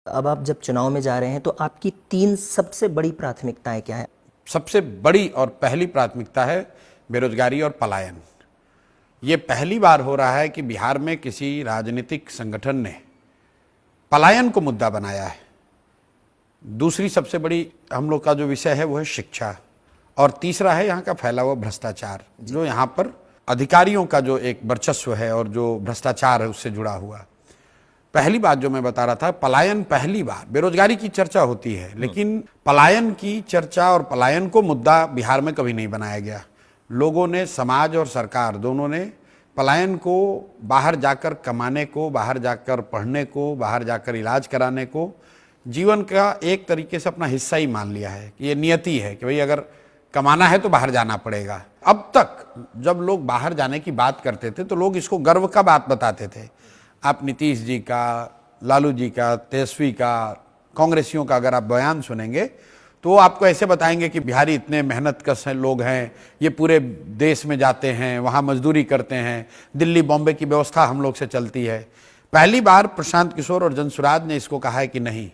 अब आप जब चुनाव में जा रहे हैं तो आपकी 3 सबसे बड़ी प्राथमिकताएं क्या है? सबसे बड़ी और पहली प्राथमिकता है बेरोजगारी और पलायन। ये पहली बार हो रहा है कि बिहार में किसी राजनीतिक संगठन ने पलायन को मुद्दा बनाया है। दूसरी सबसे बड़ी हम लोग का जो विषय है वो है शिक्षा, और तीसरा है यहाँ का फैला हुआ भ्रष्टाचार, जो यहाँ पर अधिकारियों का जो एक वर्चस्व है और जो भ्रष्टाचार है उससे जुड़ा हुआ। पहली बात जो मैं बता रहा था, पलायन पहली बार, बेरोजगारी की चर्चा होती है लेकिन पलायन की चर्चा और पलायन को मुद्दा बिहार में कभी नहीं बनाया गया। लोगों ने, समाज और सरकार दोनों ने पलायन को बाहर जाकर कमाने को, बाहर जाकर पढ़ने को, बाहर जाकर इलाज कराने को जीवन का एक तरीके से अपना हिस्सा ही मान लिया है कि ये नियति है कि भाई अगर कमाना है तो बाहर जाना पड़ेगा। अब तक जब लोग बाहर जाने की बात करते थे तो लोग इसको गर्व का बात बताते थे। आप नीतीश जी का, लालू जी का, तेजस्वी का, कांग्रेसियों का अगर आप बयान सुनेंगे तो वो आपको ऐसे बताएंगे कि बिहारी इतने मेहनतकश लोग हैं, ये पूरे देश में जाते हैं, वहाँ मजदूरी करते हैं, दिल्ली बॉम्बे की व्यवस्था हम लोग से चलती है। पहली बार प्रशांत किशोर और जनसुराज ने इसको कहा है कि नहीं,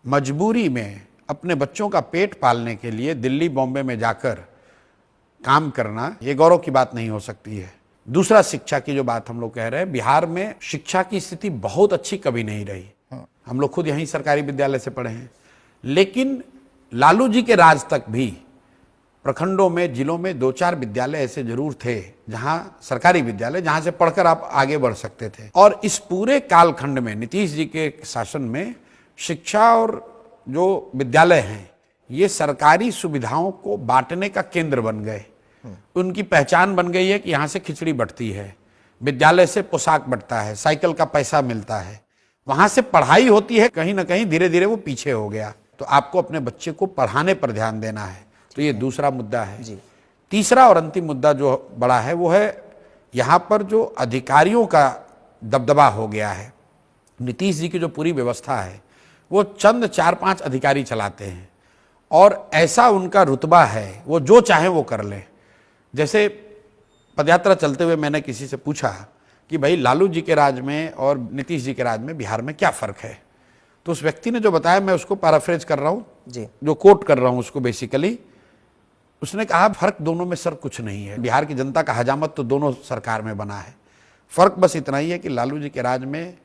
मजबूरी में अपने बच्चों का पेट पालने के लिए दिल्ली बॉम्बे में जाकर काम करना ये गौरव की बात नहीं हो सकती है। दूसरा, शिक्षा की जो बात हम लोग कह रहे हैं, बिहार में शिक्षा की स्थिति बहुत अच्छी कभी नहीं रही। हम लोग खुद यहीं सरकारी विद्यालय से पढ़े हैं, लेकिन लालू जी के राज तक भी प्रखंडों में, जिलों में 2-4 विद्यालय ऐसे जरूर थे, जहां सरकारी विद्यालय, जहां से पढ़कर आप आगे बढ़ सकते थे। और इस पूरे कालखंड में नीतीश जी के शासन में शिक्षा और जो विद्यालय हैं ये सरकारी सुविधाओं को बांटने का केंद्र बन गए। उनकी पहचान बन गई है कि यहाँ से खिचड़ी बंटती है, विद्यालय से पोशाक बंटता है, साइकिल का पैसा मिलता है, वहां से पढ़ाई होती है। कहीं ना कहीं धीरे धीरे वो पीछे हो गया। तो आपको अपने बच्चे को पढ़ाने पर ध्यान देना है, तो ये दूसरा मुद्दा है जी। तीसरा और अंतिम मुद्दा जो बड़ा है वो है यहाँ पर जो अधिकारियों का दबदबा हो गया है। नीतीश जी की जो पूरी व्यवस्था है वो चंद 4-5 अधिकारी चलाते हैं और ऐसा उनका रुतबा है, वो जो चाहे वो कर ले। जैसे पदयात्रा चलते हुए मैंने किसी से पूछा कि भाई लालू जी के राज में और नीतीश जी के राज में बिहार में क्या फ़र्क है, तो उस व्यक्ति ने जो बताया, मैं उसको पैराफ्रेज कर रहा हूँ जी, जो कोट कर रहा हूँ उसको बेसिकली, उसने कहा फ़र्क दोनों में सर कुछ नहीं है। बिहार की जनता का हजामत तो दोनों सरकार में बना है। फ़र्क बस इतना ही है कि लालू जी के राज में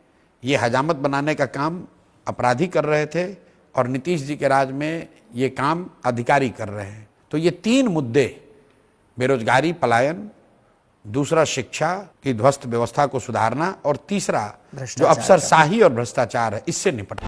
ये हजामत बनाने का काम अपराधी कर रहे थे और नीतीश जी के राज में ये काम अधिकारी कर रहे हैं। तो ये 3 मुद्दे, बेरोजगारी, पलायन, दूसरा शिक्षा की ध्वस्त व्यवस्था को सुधारना, और तीसरा जो अफसरशाही और भ्रष्टाचार है, इससे निपटना।